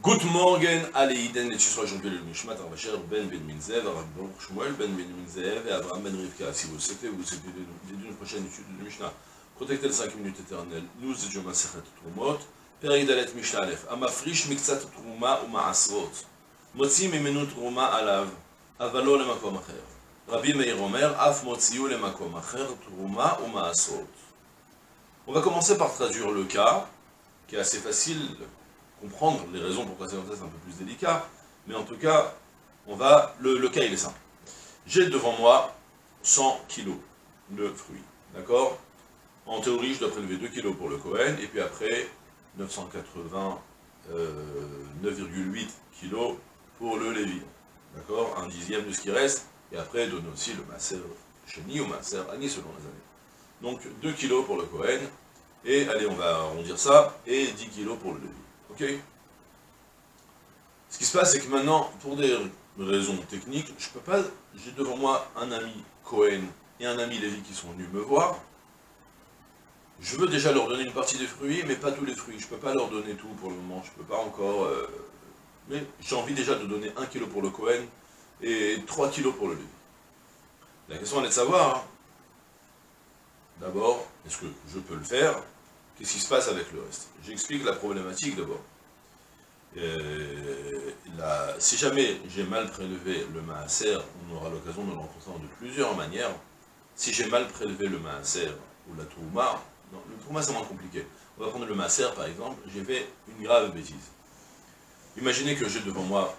Guten Morgen, alle Iden, les Tchusra Jean-Pierre Mishmat, Arvacher, Ben Ben Minzev, Arabon, Shmuel, Ben Ben Minzev et Abraham Ben Rivka. Si vous souhaitez d'une prochaine étude de Mishnah, contactez les 5 minutes éternelles. Nous étudions Masechet Trumot, Perek Dalet Mishnah Aleph. Amafrish miktsat truma ou ma'asrot. Motzi mimenu truma alav, avalo lemakom acher. Rabbi Meir Omer, af motziu lemakom acher, truma ou ma'asrot. On va commencer par traduire le cas, qui est assez facile. Comprendre les raisons pourquoi c'est un peu plus délicat, mais en tout cas, le cas il est simple. J'ai devant moi 100 kg de fruits, d'accord? En théorie, je dois prélever 2 kg pour le Kohen, et puis après, 9,8 kg pour le Lévi, d'accord? Un dixième de ce qui reste, et après, donner aussi le Maaser Sheni ou Maaser Ani selon les années. Donc, 2 kg pour le Kohen, et allez, on va arrondir ça, et 10 kg pour le Lévi. Ok. Ce qui se passe, c'est que maintenant, pour des raisons techniques, je peux pas. J'ai devant moi un ami Cohen et un ami Lévi qui sont venus me voir. Je veux déjà leur donner une partie des fruits, mais pas tous les fruits. Je peux pas leur donner tout pour le moment. Je peux pas encore. Mais j'ai envie déjà de donner 1 kg pour le Cohen et 3 kg pour le Lévi. La question elle est de savoir. D'abord, est-ce que je peux le faire? Qu'est-ce qui se passe avec le reste? J'explique la problématique d'abord. Si jamais j'ai mal prélevé le maaser, on aura l'occasion de le rencontrer de plusieurs manières. Si j'ai mal prélevé le maaser ou la trouma, non, le trouma c'est moins compliqué. On va prendre le maaser par exemple, j'ai fait une grave bêtise. Imaginez que j'ai devant moi,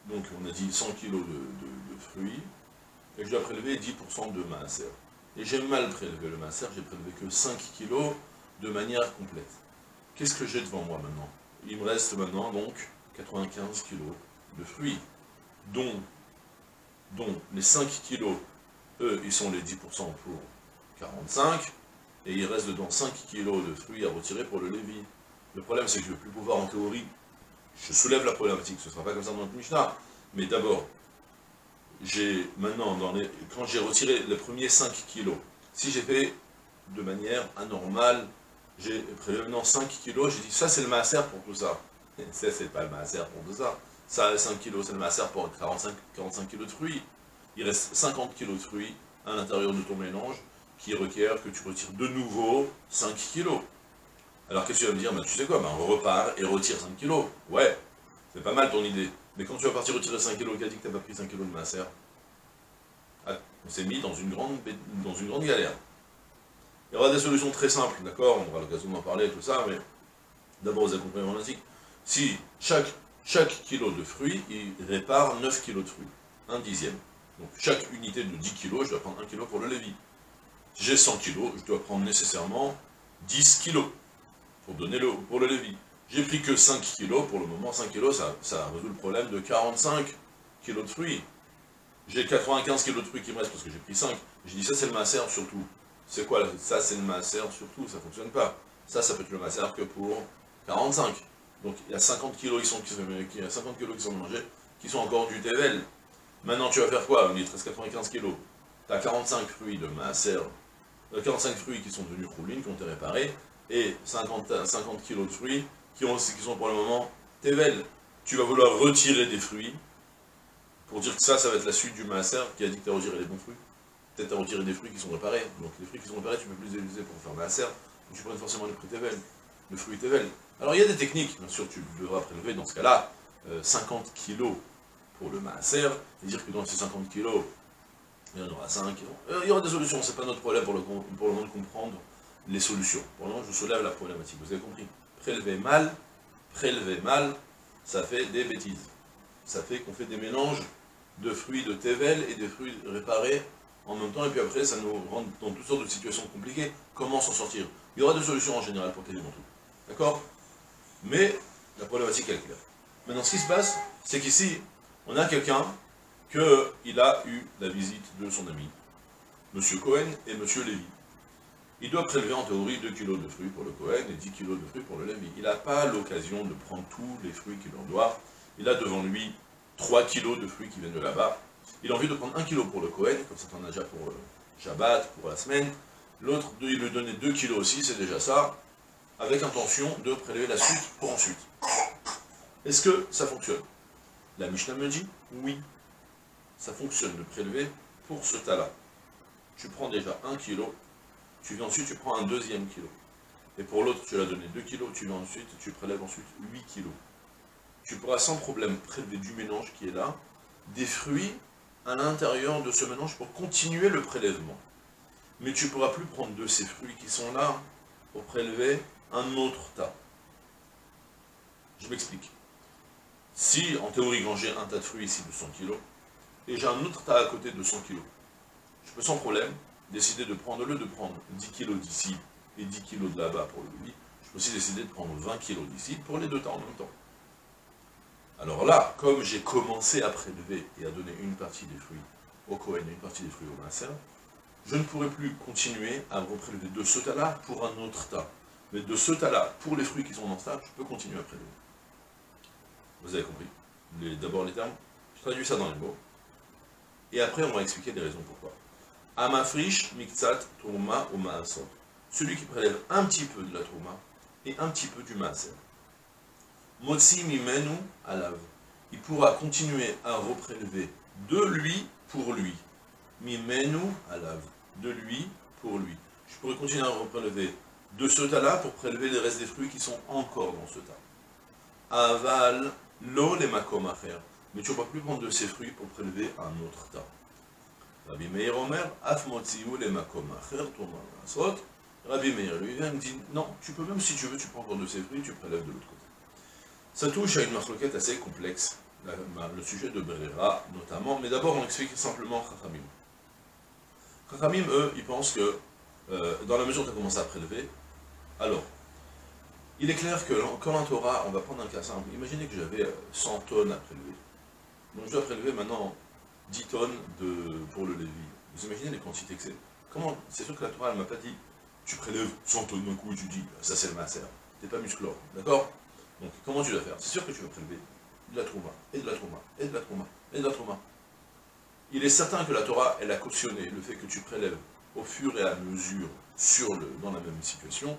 donc on a dit 100 kg de fruits, et je dois prélever 10% de maaser. Et j'ai mal prélevé le maaser, j'ai prélevé que 5 kg de manière complète. Qu'est-ce que j'ai devant moi maintenant? Il me reste maintenant donc 95 kg de fruits, dont les 5 kg, eux, ils sont les 10% pour 45, et il reste dedans 5 kg de fruits à retirer pour le Lévi. Le problème, c'est que je ne vais plus pouvoir, en théorie, je soulève la problématique, ce ne sera pas comme ça dans notre Mishnah, mais d'abord, j'ai maintenant, quand j'ai retiré les premiers 5 kg, si j'ai fait de manière anormale, j'ai prélevé maintenant 5 kg, j'ai dit ça c'est le maaser pour tout ça. Ça c'est pas le maaser pour tout ça. Ça 5 kg c'est le maaser pour 45 kg de fruits. Il reste 50 kg de fruits à l'intérieur de ton mélange qui requiert que tu retires de nouveau 5 kg. Alors qu'est-ce que tu vas me dire? Ben, tu sais quoi, ben, on repart et retire 5 kg. Ouais, c'est pas mal ton idée. Mais quand tu vas partir retirer 5 kg, qui a dit que tu n'as pas pris 5 kg de maaser? Ah, on s'est mis dans une grande galère. Il y aura des solutions très simples, d'accord? On aura l'occasion d'en parler et tout ça, mais d'abord vous avez compris la problématique. Si chaque kilo de fruits, il répare 9 kg de fruits, un dixième. Donc chaque unité de 10 kg, je dois prendre 1 kg pour le Lévi. Si j'ai 100 kg, je dois prendre nécessairement 10 kg pour donner pour le Lévi. J'ai pris que 5 kg pour le moment, 5 kg ça résout le problème de 45 kg de fruits. J'ai 95 kg de fruits qui me restent parce que j'ai pris 5. J'ai dit ça c'est le maaser surtout. C'est quoi? Ça, c'est le maaser surtout, ça ne fonctionne pas. Ça peut être le maaser que pour 45. Donc, il y a 50 kg qui sont mélangés, qui sont encore du tevel. Maintenant, tu vas faire quoi? Il te reste 95 kg. Tu as 45 fruits de maaser, 45 fruits qui sont devenus roulines, qui ont été réparés, et 50 kg de fruits qui sont pour le moment tevel. Tu vas vouloir retirer des fruits, pour dire que ça va être la suite du maaser, qui a dit que tu as retiré les bons fruits. Peut-être à retirer des fruits qui sont réparés. Donc les fruits qui sont réparés, tu peux plus les utiliser pour faire maaser. Donc tu prends forcément le fruit tevel. Alors il y a des techniques, bien sûr, tu devras prélever dans ce cas-là 50 kg pour le maaser, c'est-à-dire que dans ces 50 kg, il y en aura 5. Il y aura des solutions, c'est pas notre problème pour le moment de comprendre les solutions. Pour le moment, je soulève la problématique. Vous avez compris? Prélever mal, ça fait des bêtises. Ça fait qu'on fait des mélanges de fruits de tevel et des fruits réparés en même temps, et puis après, ça nous rentre dans toutes sortes de situations compliquées. Comment s'en sortir? Il y aura des solutions en général pour quasiment tout. D'accord? Mais la problématique, elle est claire. Maintenant, ce qui se passe, c'est qu'ici, on a quelqu'un qu'il a eu la visite de son ami, M. Cohen et M. Lévi. Il doit prélever en théorie 2 kg de fruits pour le Cohen et 10 kg de fruits pour le Lévi. Il n'a pas l'occasion de prendre tous les fruits qu'il en doit. Il a devant lui 3 kg de fruits qui viennent de là-bas. Il a envie de prendre 1 kg pour le Cohen, comme ça on a déjà pour Shabbat, pour la semaine. L'autre, il lui donnait 2 kg aussi, c'est déjà ça, avec intention de prélever la suite pour ensuite. Est-ce que ça fonctionne? La Mishnah me dit, oui, ça fonctionne de prélever pour ce tas-là. Tu prends déjà 1 kilo, tu viens ensuite, tu prends un deuxième kilo. Et pour l'autre, tu l'as donné 2 kilos, tu viens ensuite, tu prélèves ensuite 8 kilos. Tu pourras sans problème prélever du mélange qui est là, des fruits à l'intérieur de ce mélange pour continuer le prélèvement. Mais tu ne pourras plus prendre de ces fruits qui sont là pour prélever un autre tas. Je m'explique. Si, en théorie, quand j'ai un tas de fruits ici de 100 kg, et j'ai un autre tas à côté de 100 kg, je peux sans problème décider de prendre, au lieu de prendre 10 kg d'ici et 10 kg de là-bas pour le lit, je peux aussi décider de prendre 20 kg d'ici pour les deux tas en même temps. Alors là, comme j'ai commencé à prélever et à donner une partie des fruits au Kohen et une partie des fruits au Maaser, je ne pourrai plus continuer à reprélever de ce tas-là pour un autre tas. Mais de ce tas-là, pour les fruits qui sont dans ce tas, je peux continuer à prélever. Vous avez compris? D'abord les termes, je traduis ça dans les mots. Et après, on va expliquer les raisons pourquoi. Amafrish, miktsat, tourma ou maasot. Celui qui prélève un petit peu de la tourma et un petit peu du maaser. Motsi mimenu alav. Il pourra continuer à reprélever de lui pour lui. Mimenu alav. De lui pour lui. Je pourrais continuer à reprélever de ce tas-là pour prélever les restes des fruits qui sont encore dans ce tas. Aval, lo les makom acher. Mais tu ne vas plus prendre de ces fruits pour prélever un autre tas. Rabbi Meir Omer, af motziu les makom acher, tourma masot. Rabbi Meir lui vient et me dit, non, tu peux même si tu veux, tu prends encore de ces fruits, tu prélèves de l'autre côté. Ça touche à une marloquette assez complexe, le sujet de Berera notamment, mais d'abord on explique simplement Chachamim. Chachamim, eux, ils pensent que dans la mesure où tu as commencé à prélever, alors, il est clair que quand la Torah, on va prendre un cas simple, imaginez que j'avais 100 tonnes à prélever. Donc je dois prélever maintenant 10 tonnes pour le Lévi. Vous imaginez les quantités que c'est? Comment? C'est sûr que la Torah, elle ne m'a pas dit, tu prélèves 100 tonnes d'un coup et tu dis, ça c'est le maaser. T'es pas musclore, d'accord? Donc, comment tu dois faire? C'est sûr que tu vas prélever de la trouma, et de la trouma, et de la trouma, et de la trouma. Il est certain que la Torah, elle a cautionné le fait que tu prélèves au fur et à mesure dans la même situation,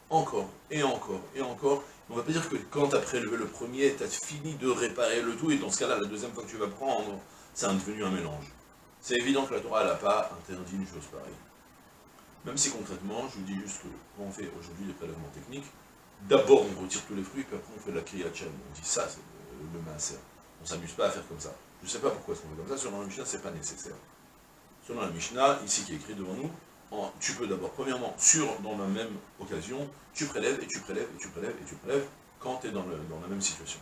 encore, et encore, et encore. On ne va pas dire que quand tu as prélevé le premier, tu as fini de réparer le tout, et dans ce cas-là, la deuxième fois que tu vas prendre, c'est devenu un mélange. C'est évident que la Torah, elle n'a pas interdit une chose pareille. Même si concrètement, je vous dis juste que quand on fait aujourd'hui des prélèvements techniques, d'abord, on retire tous les fruits, puis après, on fait la kriyat shem. On dit ça, c'est le maaser. On ne s'amuse pas à faire comme ça. Je ne sais pas pourquoi est-ce qu'on fait comme ça. Selon la Mishnah, ce n'est pas nécessaire. Selon la Mishnah, ici qui est écrit devant nous, tu peux d'abord, premièrement, dans la même occasion, tu prélèves, et tu prélèves, et tu prélèves, et tu prélèves, quand tu es dans la même situation.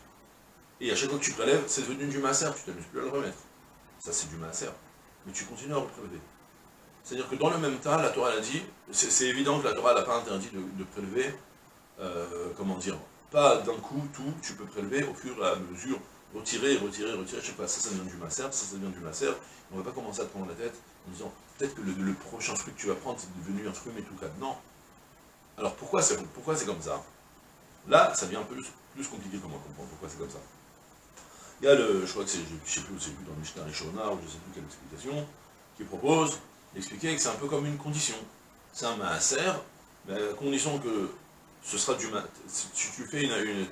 Et à chaque fois que tu prélèves, c'est devenu du maaser, tu t'amuses plus à le remettre. Ça, c'est du maaser. Mais tu continues à reprélever. C'est-à-dire que dans le même tas, la Torah a dit, c'est évident que la Torah n'a pas interdit de prélever, comment dire, pas d'un coup tout, tu peux prélever au fur et à mesure, retirer, je sais pas, ça devient du maaser, ça devient du maaser, on ne va pas commencer à te prendre la tête en disant, peut-être que le prochain fruit que tu vas prendre, c'est devenu un fruit mais tout cas, non. Alors pourquoi c'est comme ça? Là, ça devient un peu plus compliqué pour moi de comprendre pourquoi c'est comme ça. Il y a je crois que c'est, je sais plus où c'est plus dans le Mishnah Rishona, ou je sais plus quelle explication, qui propose d'expliquer que c'est un peu comme une condition. C'est un maaser, mais à condition que ce sera du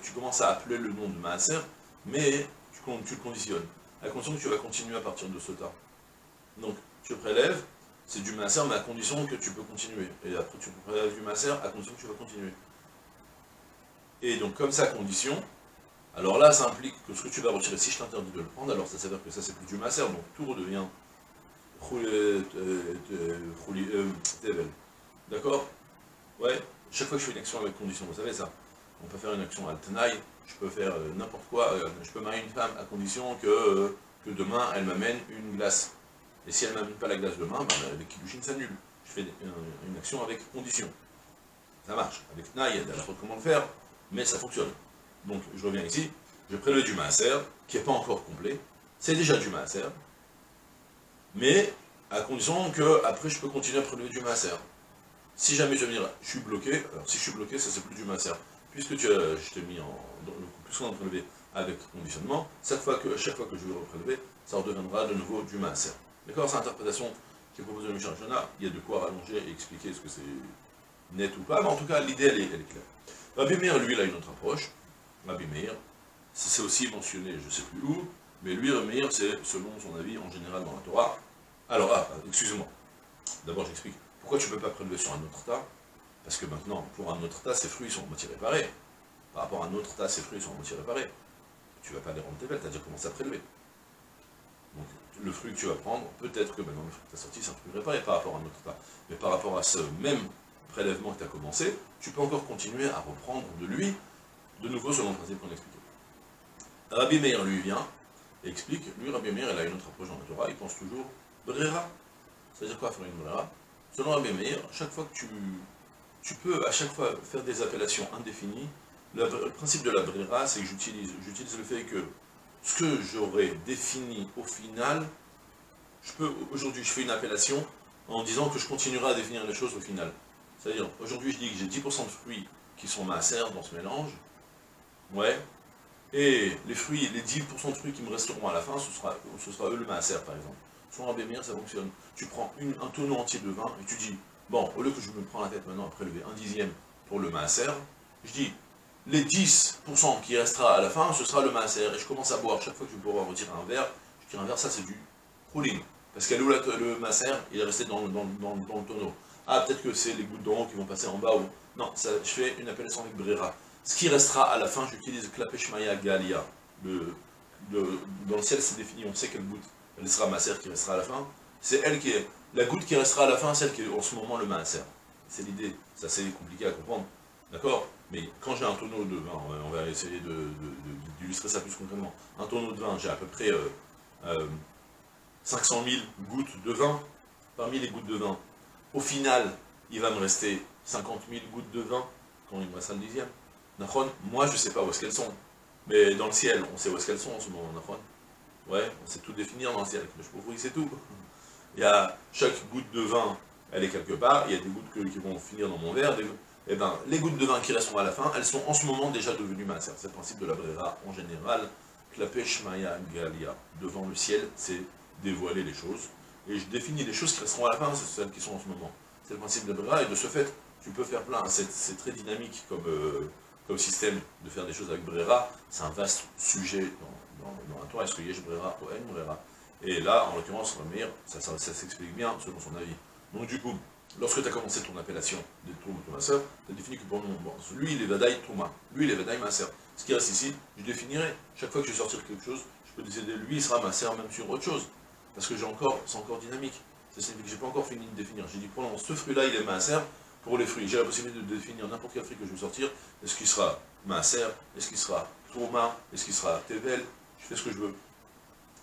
tu commences à appeler le nom de maaser, mais tu le conditionnes, à condition que tu vas continuer à partir de ce tas. Donc, tu prélèves, c'est du maaser, mais à condition que tu peux continuer. Et après, tu prélèves du maaser, à condition que tu vas continuer. Et donc, comme ça, condition, alors là, ça implique que ce que tu vas retirer, si je t'interdis de le prendre, alors ça s'avère que ça, c'est plus du maaser, donc tout redevient tevel. D'accord? Ouais. Chaque fois que je fais une action avec condition, vous savez ça, on peut faire une action al-tenaï, je peux faire n'importe quoi, je peux marier une femme à condition que demain elle m'amène une glace. Et si elle ne m'amène pas la glace demain, ben, avec kiddushin s'annule. Je fais une action avec condition. Ça marche. Avec tenaï, il y a la faute comment le faire, mais ça fonctionne. Donc je reviens ici, je prélevé du maaser, qui n'est pas encore complet, c'est déjà du maaser, mais à condition que après je peux continuer à prélever du maaser. Si jamais je vais venir, je suis bloqué, alors si je suis bloqué, ça c'est plus du maaser. Puisque je t'ai mis puisqu'on a prélevé avec conditionnement, chaque fois que je vais reprélever, ça redeviendra de nouveau du maaser. D'accord? C'est l'interprétation qui est proposée dans le Mishnah Rishona, il y a de quoi rallonger et expliquer ce que c'est net ou pas, mais en tout cas l'idée elle est claire. Rabbi Meir, lui, il a une autre approche. Rabbi Meir, c'est aussi mentionné, je ne sais plus où, mais lui, Rabbi Meir, c'est selon son avis en général dans la Torah. Alors, excuse-moi, d'abord j'explique. Pourquoi tu ne peux pas prélever sur un autre tas? Parce que maintenant, pour un autre tas, ses fruits sont en moitié réparés. Par rapport à un autre tas, ses fruits sont en moitié réparés. Tu ne vas pas les rendre tes belles, tu as déjà commencé à prélever. Donc, le fruit que tu vas prendre, peut-être que maintenant le fruit que tu as sorti, c'est un fruit réparé par rapport à un autre tas. Mais par rapport à ce même prélèvement que tu as commencé, tu peux encore continuer à reprendre de lui, de nouveau selon le principe qu'on a expliqué. Rabbi Meir, lui, vient et explique, lui, Rabbi Meir, il a une autre approche dans la Torah, il pense toujours brera. C'est-à-dire quoi faire une brera? Selon Rabbi Meir, chaque fois que tu peux à chaque fois faire des appellations indéfinies, le principe de la brera, c'est que j'utilise le fait que ce que j'aurais défini au final, aujourd'hui je fais une appellation en disant que je continuerai à définir les choses au final. C'est-à-dire, aujourd'hui je dis que j'ai 10% de fruits qui sont maaser dans ce mélange, ouais, et les fruits, les 10% de fruits qui me resteront à la fin, ce sera eux le maaser par exemple. Selon Rabbi Meir, ça fonctionne. Tu prends un tonneau entier de vin et tu dis, bon, au lieu que je me prends la tête maintenant à prélever 1/10 pour le maaser, je dis, les 10% qui restera à la fin, ce sera le maaser. Et je commence à boire. Chaque fois que je vais pouvoir retirer un verre, je tire un verre, ça c'est du cooling. Parce qu'à l'eau, le maaser, il est resté dans le tonneau. Ah, peut-être que c'est les gouttes d'eau qui vont passer en bas. Ou... Non, ça, je fais une appellation avec brera. Ce qui restera à la fin, j'utilise Klapesh Maya Galia. Dans le ciel, c'est défini, on sait quelle goutte elle sera maaser qui restera à la fin. C'est elle qui est... La goutte qui restera à la fin, celle qui est en ce moment le maaser. C'est l'idée. C'est assez compliqué à comprendre. D'accord? Mais quand j'ai un tonneau de vin, on va essayer d'illustrer ça plus concrètement. Un tonneau de vin, j'ai à peu près 500 000 gouttes de vin. Parmi les gouttes de vin, au final, il va me rester 50 000 gouttes de vin quand il me reste un dixième. Moi, je ne sais pas où est-ce qu'elles sont. Mais dans le ciel, on sait où est-ce qu'elles sont en ce moment. Ouais, on sait tout définir dans le ciel. Mais je peux vous dire, c'est tout. Il y a chaque goutte de vin, elle est quelque part. Il y a des gouttes qui vont finir dans mon verre. Eh ben, les gouttes de vin qui resteront à la fin, elles sont en ce moment déjà devenues maaser. C'est le principe de la brera en général. Klapesh Maya Galia. Devant le ciel, c'est dévoiler les choses. Et je définis les choses qui resteront à la fin, c'est celles qui sont en ce moment. C'est le principe de la brera, et de ce fait, tu peux faire plein. C'est très dynamique comme système de faire des choses avec brera. C'est un vaste sujet dans la Torah. Est-ce que yesh brera ou en brera? Et là, en l'occurrence, ça s'explique bien selon son avis. Donc du coup, lorsque tu as commencé ton appellation de Trouma ou Maaser, tu as défini que bon, lui il est Vadaï Trouma, lui il est Vadaï Maaser. Ce qui reste ici, je définirai, chaque fois que je vais sortir quelque chose, je peux décider, lui il sera Maaser même sur autre chose. Parce que c'est encore dynamique. Ça signifie que je n'ai pas encore fini de définir. J'ai dit, pendant ce fruit-là, il est Maaser pour les fruits. J'ai la possibilité de définir n'importe quel fruit que je vais sortir. Est-ce qu'il sera Maaser? Est-ce qu'il sera Trouma? Est-ce qu'il sera Tevel? Je fais ce que je veux.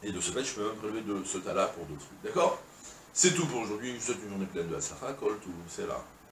Et de ce fait, je peux même prélever de ce tas-là pour d'autres fruits. D'accord? C'est tout pour aujourd'hui. Je vous souhaite une journée pleine de Hatzlacha, Kol, tout, c'est là.